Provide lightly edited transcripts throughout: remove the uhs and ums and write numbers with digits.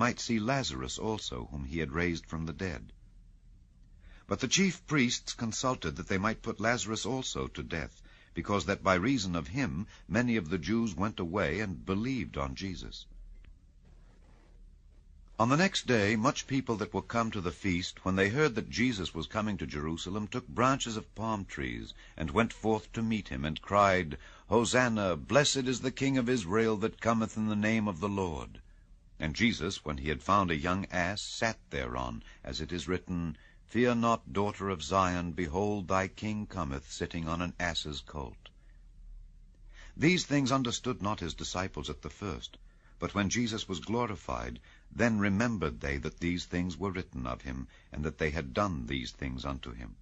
might see Lazarus also, whom he had raised from the dead. But the chief priests consulted that they might put Lazarus also to death, because that by reason of him many of the Jews went away and believed on Jesus. On the next day, much people that were come to the feast, when they heard that Jesus was coming to Jerusalem, took branches of palm trees, and went forth to meet him, and cried, Hosanna, blessed is the King of Israel that cometh in the name of the Lord. And Jesus, when he had found a young ass, sat thereon, as it is written, Fear not, daughter of Zion, behold, thy king cometh, sitting on an ass's colt. These things understood not his disciples at the first, but when Jesus was glorified, then remembered they that these things were written of him, and that they had done these things unto him.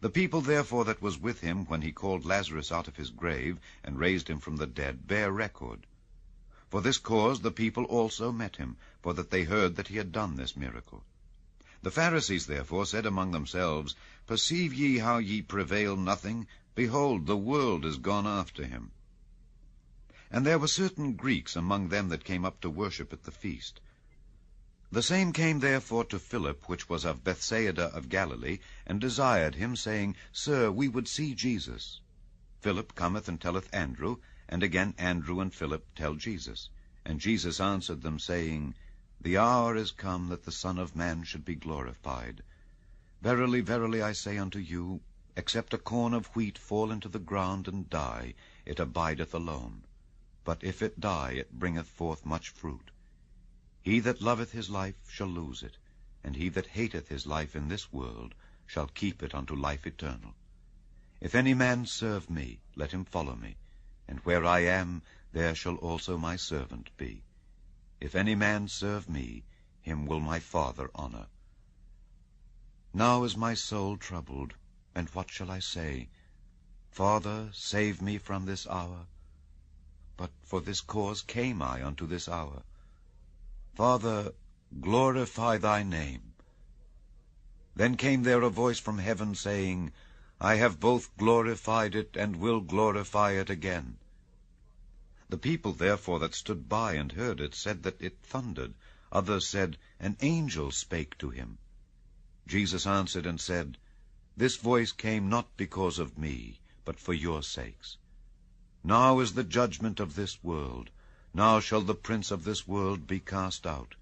The people therefore that was with him, when he called Lazarus out of his grave, and raised him from the dead, bear record. For this cause the people also met him, for that they heard that he had done this miracle. The Pharisees therefore said among themselves, Perceive ye how ye prevail nothing? Behold, the world is gone after him. And there were certain Greeks among them that came up to worship at the feast. The same came therefore to Philip, which was of Bethsaida of Galilee, and desired him, saying, Sir, we would see Jesus. Philip cometh and telleth Andrew, and again Andrew and Philip tell Jesus. And Jesus answered them, saying, The hour is come that the Son of Man should be glorified. Verily, verily, I say unto you, except a corn of wheat fall into the ground and die, it abideth alone. But if it die, it bringeth forth much fruit. He that loveth his life shall lose it, and he that hateth his life in this world shall keep it unto life eternal. If any man serve me, let him follow me, and where I am, there shall also my servant be. If any man serve me, him will my Father honor. Now is my soul troubled, and what shall I say? Father, save me from this hour. But for this cause came I unto this hour. Father, glorify thy name. Then came there a voice from heaven, saying, I have both glorified it, and will glorify it again. The people therefore that stood by and heard it said that it thundered. Others said, An angel spake to him. Jesus answered and said, This voice came not because of me, but for your sakes. Now is the judgment of this world. Now shall the prince of this world be cast out.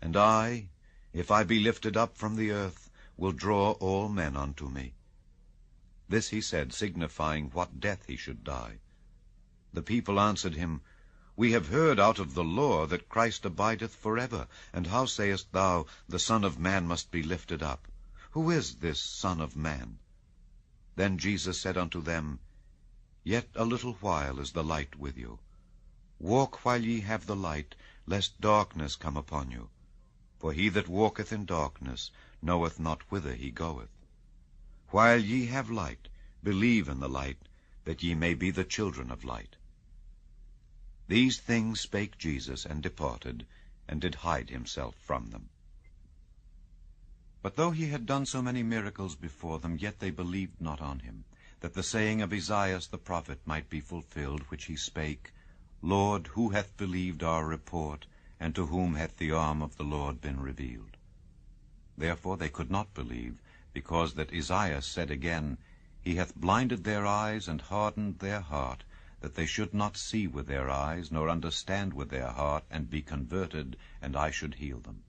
And I, if I be lifted up from the earth, will draw all men unto me. This he said, signifying what death he should die. The people answered him, We have heard out of the law that Christ abideth forever. And how sayest thou, the Son of Man must be lifted up? Who is this Son of Man? Then Jesus said unto them, Yet a little while is the light with you. Walk while ye have the light, lest darkness come upon you. For he that walketh in darkness knoweth not whither he goeth. While ye have light, believe in the light, that ye may be the children of light. These things spake Jesus, and departed, and did hide himself from them. But though he had done so many miracles before them, yet they believed not on him, that the saying of Esaias the prophet might be fulfilled, which he spake, Lord, who hath believed our report, and to whom hath the arm of the Lord been revealed? Therefore they could not believe, because that Esaias said again, He hath blinded their eyes and hardened their heart, that they should not see with their eyes, nor understand with their heart, and be converted, and I should heal them.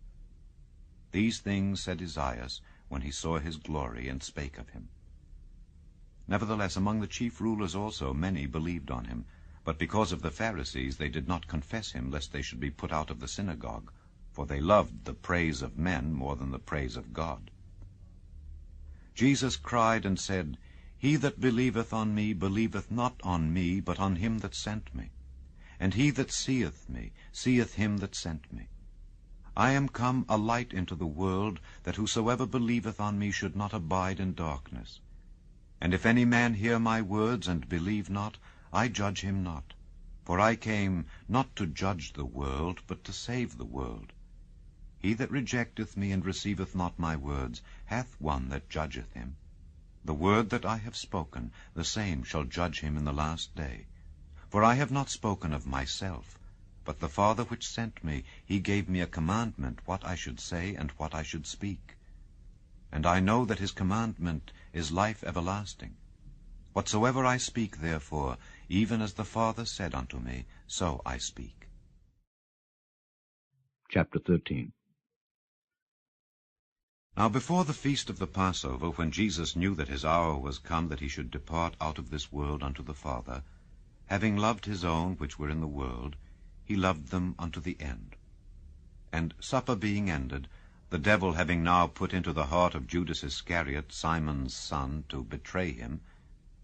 These things said Esaias, when he saw his glory, and spake of him. Nevertheless, among the chief rulers also many believed on him, but because of the Pharisees they did not confess him, lest they should be put out of the synagogue, for they loved the praise of men more than the praise of God. Jesus cried and said, He that believeth on me believeth not on me, but on him that sent me. And he that seeth me seeth him that sent me. I am come a light into the world, that whosoever believeth on me should not abide in darkness. And if any man hear my words and believe not, I judge him not. For I came not to judge the world, but to save the world. He that rejecteth me and receiveth not my words hath one that judgeth him. The word that I have spoken, the same shall judge him in the last day. For I have not spoken of myself, but the Father which sent me, he gave me a commandment what I should say and what I should speak. And I know that his commandment is life everlasting. Whatsoever I speak, therefore, even as the Father said unto me, so I speak. Chapter 13. Now before the feast of the Passover, when Jesus knew that his hour was come that he should depart out of this world unto the Father, having loved his own which were in the world, he loved them unto the end. And supper being ended, the devil having now put into the heart of Judas Iscariot, Simon's son, to betray him,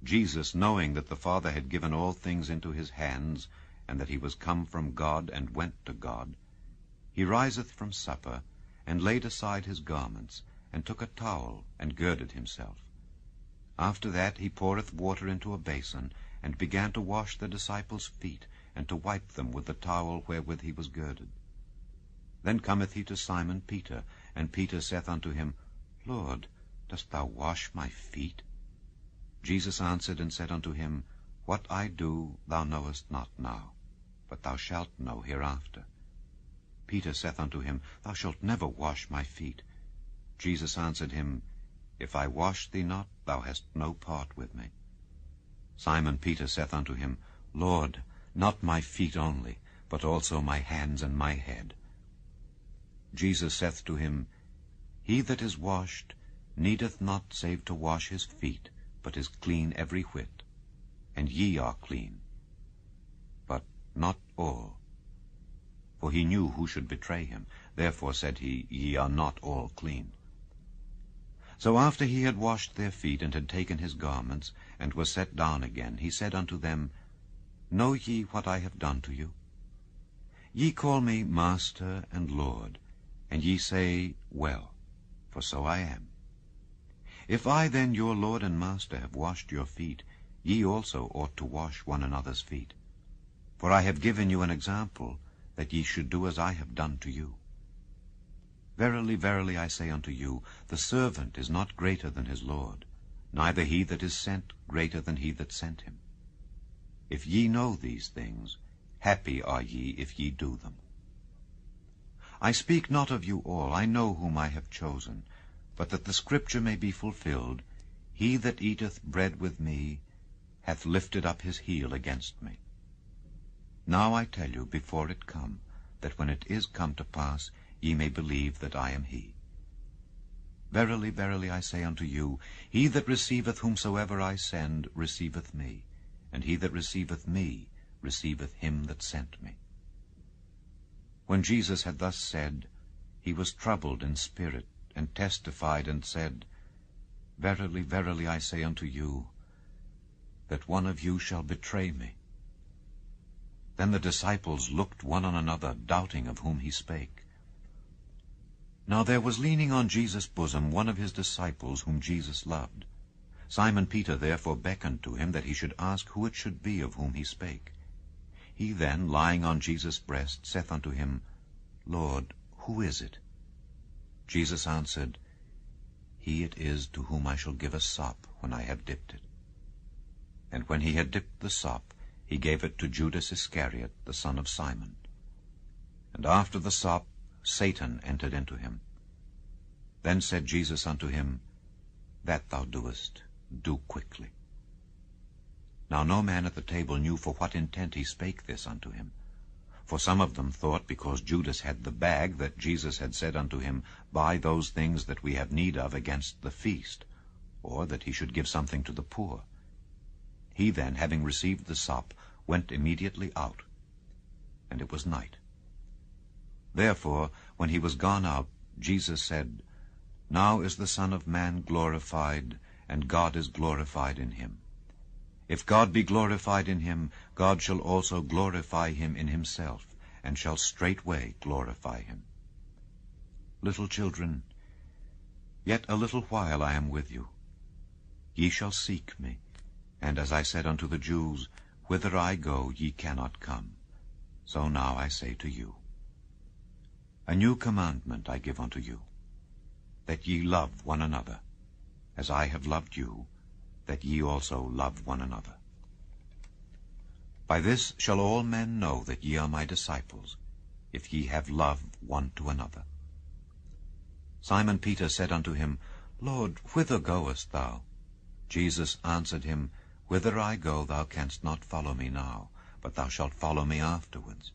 Jesus, knowing that the Father had given all things into his hands, and that he was come from God and went to God, he riseth from supper, and laid aside his garments, and took a towel, and girded himself. After that he poureth water into a basin, and began to wash the disciples' feet, and to wipe them with the towel wherewith he was girded. Then cometh he to Simon Peter, and Peter saith unto him, Lord, dost thou wash my feet? Jesus answered and said unto him, What I do thou knowest not now, but thou shalt know hereafter. Peter saith unto him, Thou shalt never wash my feet. Jesus answered him, If I wash thee not, thou hast no part with me. Simon Peter saith unto him, Lord, not my feet only, but also my hands and my head. Jesus saith to him, He that is washed needeth not save to wash his feet, but is clean every whit. And ye are clean, but not all. For he knew who should betray him. Therefore said he, Ye are not all clean. So after he had washed their feet, and had taken his garments, and was set down again, he said unto them, Know ye what I have done to you? Ye call me Master and Lord, and ye say, Well, for so I am. If I then, your Lord and Master, have washed your feet, ye also ought to wash one another's feet. For I have given you an example, that ye should do as I have done to you. Verily, verily, I say unto you, the servant is not greater than his Lord, neither he that is sent greater than he that sent him. If ye know these things, happy are ye if ye do them. I speak not of you all, I know whom I have chosen, but that the Scripture may be fulfilled, He that eateth bread with me hath lifted up his heel against me. Now I tell you before it come, that when it is come to pass, ye may believe that I am he. Verily, verily, I say unto you, he that receiveth whomsoever I send receiveth me, and he that receiveth me receiveth him that sent me. When Jesus had thus said, he was troubled in spirit, and testified, and said, Verily, verily, I say unto you, that one of you shall betray me. Then the disciples looked one on another, doubting of whom he spake. Now there was leaning on Jesus' bosom one of his disciples whom Jesus loved. Simon Peter therefore beckoned to him that he should ask who it should be of whom he spake. He then, lying on Jesus' breast, saith unto him, Lord, who is it? Jesus answered, He it is to whom I shall give a sop when I have dipped it. And when he had dipped the sop, he gave it to Judas Iscariot, the son of Simon. And after the sop, Satan entered into him. Then said Jesus unto him, That thou doest, do quickly. Now no man at the table knew for what intent he spake this unto him. For some of them thought, because Judas had the bag, that Jesus had said unto him, Buy those things that we have need of against the feast, or that he should give something to the poor. He then, having received the sop, went immediately out, and it was night. Therefore, when he was gone out, Jesus said, Now is the Son of Man glorified, and God is glorified in him. If God be glorified in him, God shall also glorify him in himself, and shall straightway glorify him. Little children, yet a little while I am with you. Ye shall seek me, and as I said unto the Jews, Whither I go ye cannot come, so now I say to you. A new commandment I give unto you, that ye love one another, as I have loved you, that ye also love one another. By this shall all men know that ye are my disciples, if ye have love one to another. Simon Peter said unto him, Lord, whither goest thou? Jesus answered him, Whither I go thou canst not follow me now, but thou shalt follow me afterwards.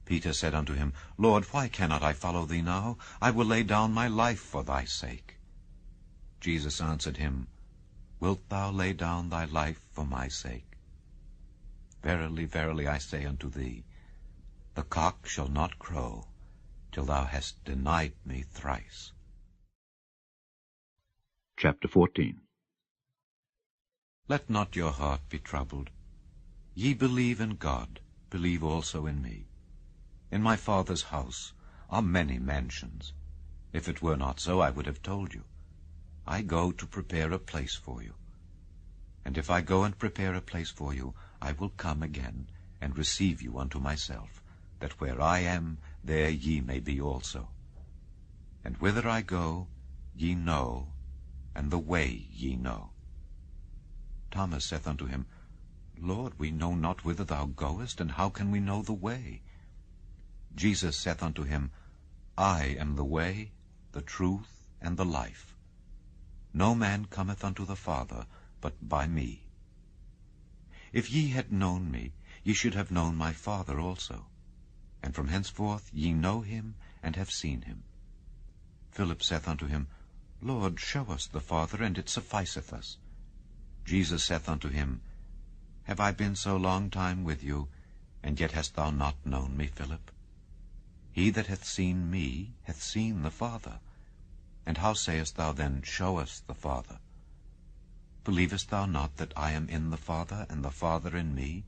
Peter said unto him, Lord, why cannot I follow thee now? I will lay down my life for thy sake. Jesus answered him, Wilt thou lay down thy life for my sake? Verily, verily, I say unto thee, the cock shall not crow till thou hast denied me thrice. Chapter 14. Let not your heart be troubled. Ye believe in God, believe also in me. In my Father's house are many mansions. If it were not so, I would have told you. I go to prepare a place for you. And if I go and prepare a place for you, I will come again and receive you unto myself, that where I am, there ye may be also. And whither I go, ye know, and the way ye know. Thomas saith unto him, Lord, we know not whither thou goest, and how can we know the way? Jesus saith unto him, I am the way, the truth, and the life. No man cometh unto the Father but by me. If ye had known me, ye should have known my Father also. And from henceforth ye know him, and have seen him. Philip saith unto him, Lord, show us the Father, and it sufficeth us. Jesus saith unto him, Have I been so long time with you, and yet hast thou not known me, Philip? He that hath seen me hath seen the Father. And how sayest thou then, Show us the Father? Believest thou not that I am in the Father, and the Father in me?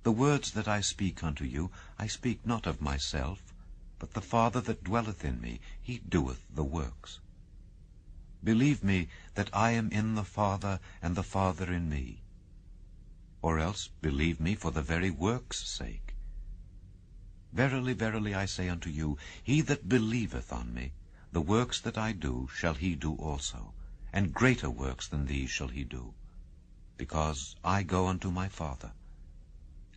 The words that I speak unto you, I speak not of myself, but the Father that dwelleth in me, he doeth the works. Believe me that I am in the Father, and the Father in me. Or else believe me for the very works' sake. Verily, verily, I say unto you, he that believeth on me, the works that I do shall he do also, and greater works than these shall he do, because I go unto my Father.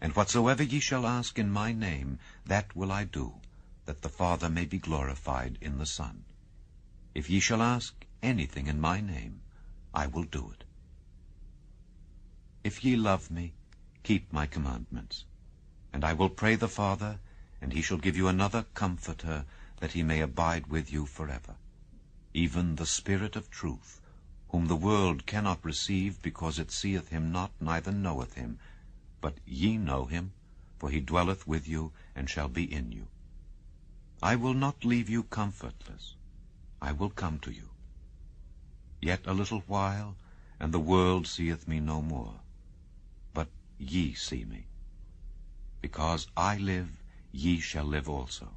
And whatsoever ye shall ask in my name, that will I do, that the Father may be glorified in the Son. If ye shall ask anything in my name, I will do it. If ye love me, keep my commandments. And I will pray the Father, and he shall give you another Comforter, that he may abide with you forever, even the Spirit of truth, whom the world cannot receive, because it seeth him not, neither knoweth him. But ye know him, for he dwelleth with you, and shall be in you. I will not leave you comfortless. I will come to you. Yet a little while, and the world seeth me no more. But ye see me. Because I live, ye shall live also.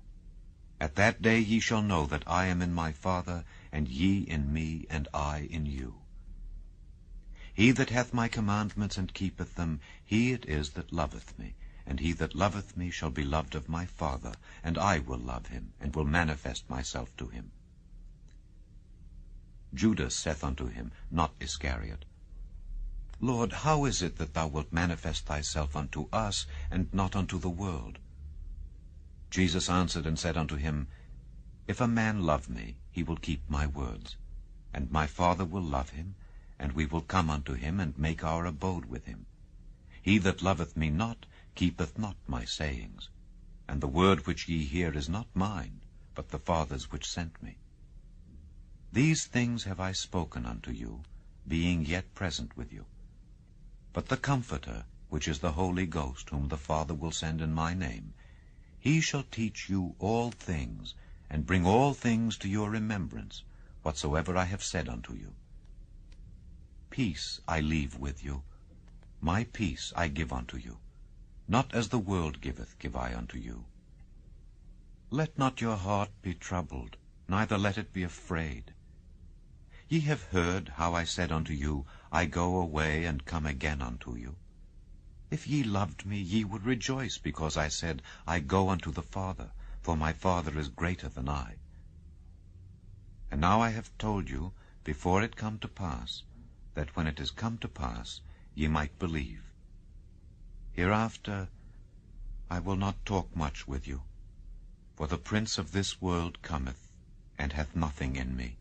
At that day ye shall know that I am in my Father, and ye in me, and I in you. He that hath my commandments and keepeth them, he it is that loveth me. And he that loveth me shall be loved of my Father, and I will love him, and will manifest myself to him. Judas saith unto him, not Iscariot, Lord, how is it that thou wilt manifest thyself unto us, and not unto the world? Jesus answered and said unto him, If a man love me, he will keep my words, and my Father will love him, and we will come unto him, and make our abode with him. He that loveth me not, keepeth not my sayings, and the word which ye hear is not mine, but the Father's which sent me. These things have I spoken unto you, being yet present with you. But the Comforter, which is the Holy Ghost, whom the Father will send in my name, he shall teach you all things, and bring all things to your remembrance, whatsoever I have said unto you. Peace I leave with you, my peace I give unto you. Not as the world giveth, give I unto you. Let not your heart be troubled, neither let it be afraid. Ye have heard how I said unto you, I go away and come again unto you. If ye loved me, ye would rejoice, because I said, I go unto the Father, for my Father is greater than I. And now I have told you, before it come to pass, that when it is come to pass, ye might believe. Hereafter I will not talk much with you, for the prince of this world cometh, and hath nothing in me.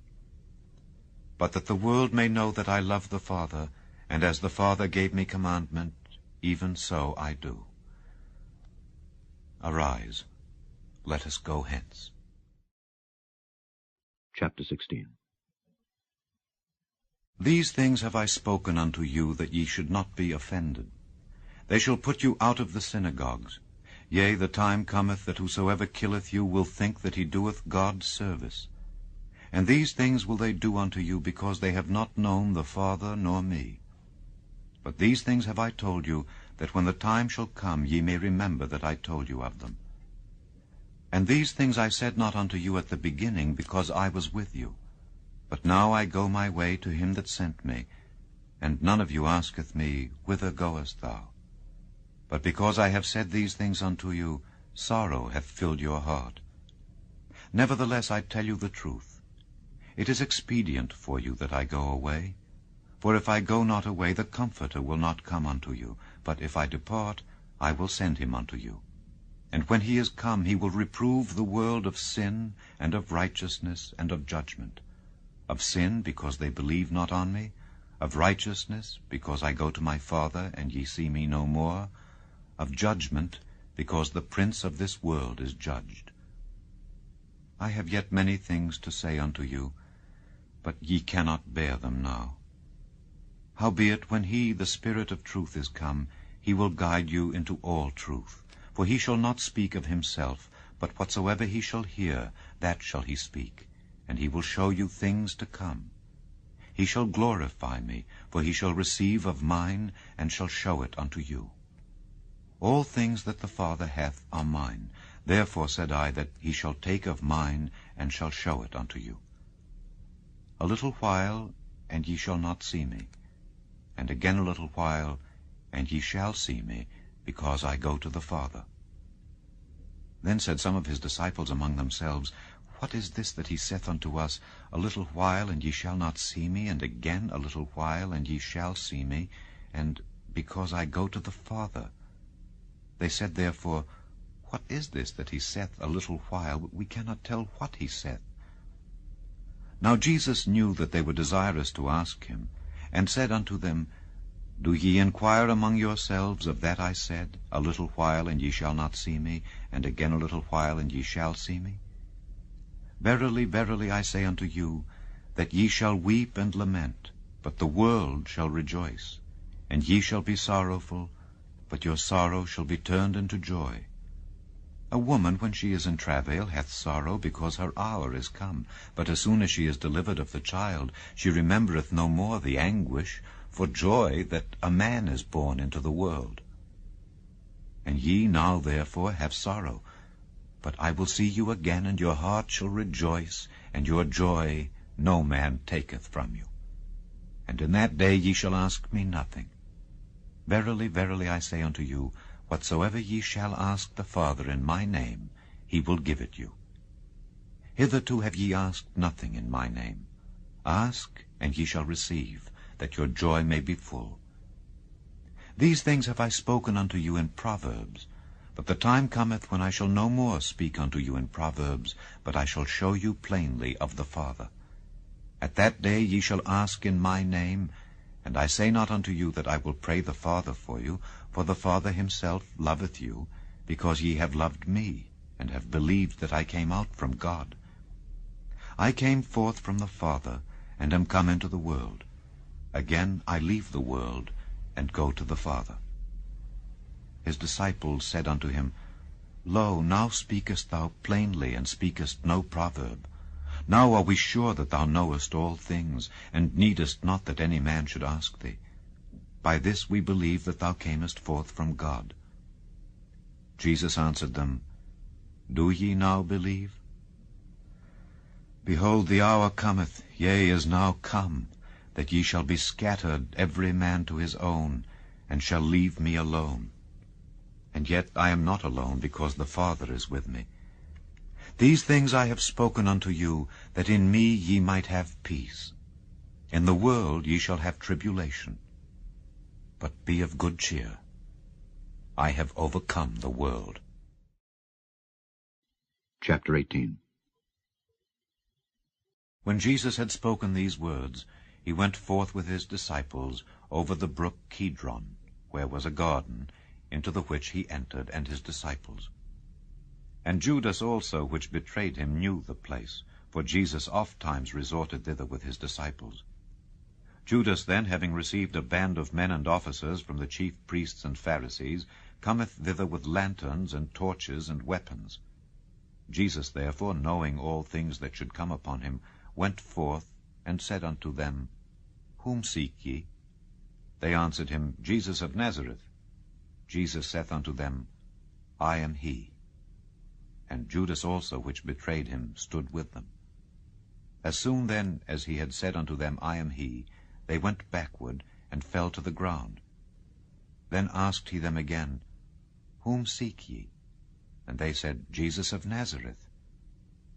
But that the world may know that I love the Father, and as the Father gave me commandment, even so I do. Arise, let us go hence. Chapter 16. These things have I spoken unto you, that ye should not be offended. They shall put you out of the synagogues. Yea, the time cometh that whosoever killeth you will think that he doeth God service. And these things will they do unto you, because they have not known the Father nor me. But these things have I told you, that when the time shall come ye may remember that I told you of them. And these things I said not unto you at the beginning, because I was with you. But now I go my way to him that sent me, and none of you asketh me, Whither goest thou? But because I have said these things unto you, sorrow hath filled your heart. Nevertheless I tell you the truth. It is expedient for you that I go away. For if I go not away, the Comforter will not come unto you. But if I depart, I will send him unto you. And when he is come, he will reprove the world of sin, and of righteousness, and of judgment. Of sin, because they believe not on me. Of righteousness, because I go to my Father, and ye see me no more. Of judgment, because the prince of this world is judged. I have yet many things to say unto you, but ye cannot bear them now. Howbeit, when he, the Spirit of truth, is come, he will guide you into all truth. For he shall not speak of himself, but whatsoever he shall hear, that shall he speak, and he will show you things to come. He shall glorify me, for he shall receive of mine, and shall show it unto you. All things that the Father hath are mine. Therefore said I that he shall take of mine, and shall show it unto you. A little while, and ye shall not see me. And again a little while, and ye shall see me, because I go to the Father. Then said some of his disciples among themselves, What is this that he saith unto us, A little while, and ye shall not see me, and again a little while, and ye shall see me, and because I go to the Father? They said therefore, What is this that he saith a little while, but we cannot tell what he saith? Now Jesus knew that they were desirous to ask him, and said unto them, Do ye inquire among yourselves of that I said, A little while, and ye shall not see me, and again a little while, and ye shall see me? Verily, verily, I say unto you, that ye shall weep and lament, but the world shall rejoice. And ye shall be sorrowful, but your sorrow shall be turned into joy. A woman, when she is in travail, hath sorrow, because her hour is come. But as soon as she is delivered of the child, she remembereth no more the anguish, for joy that a man is born into the world. And ye now therefore have sorrow, but I will see you again, and your heart shall rejoice, and your joy no man taketh from you. And in that day ye shall ask me nothing. Verily, verily, I say unto you, whatsoever ye shall ask the Father in my name, he will give it you. Hitherto have ye asked nothing in my name. Ask, and ye shall receive, that your joy may be full. These things have I spoken unto you in proverbs. But the time cometh when I shall no more speak unto you in proverbs, but I shall show you plainly of the Father. At that day ye shall ask in my name, and I say not unto you that I will pray the Father for you, for the Father himself loveth you, because ye have loved me, and have believed that I came out from God. I came forth from the Father, and am come into the world. Again I leave the world, and go to the Father. His disciples said unto him, Lo, now speakest thou plainly, and speakest no proverb. Now are we sure that thou knowest all things, and needest not that any man should ask thee. By this we believe that thou camest forth from God. Jesus answered them, Do ye now believe? Behold, the hour cometh, yea, is now come, that ye shall be scattered every man to his own, and shall leave me alone. And yet I am not alone, because the Father is with me. These things I have spoken unto you, that in me ye might have peace. In the world ye shall have tribulation. But be of good cheer. I have overcome the world. Chapter 18. When Jesus had spoken these words, he went forth with his disciples over the brook Kidron, where was a garden, into the which he entered, and his disciples. And Judas also, which betrayed him, knew the place, for Jesus ofttimes resorted thither with his disciples. Judas then, having received a band of men and officers from the chief priests and Pharisees, cometh thither with lanterns and torches and weapons. Jesus therefore, knowing all things that should come upon him, went forth, and said unto them, Whom seek ye? They answered him, Jesus of Nazareth. Jesus saith unto them, I am he. And Judas also, which betrayed him, stood with them. As soon then as he had said unto them, I am he, they went backward, and fell to the ground. Then asked he them again, Whom seek ye? And they said, Jesus of Nazareth.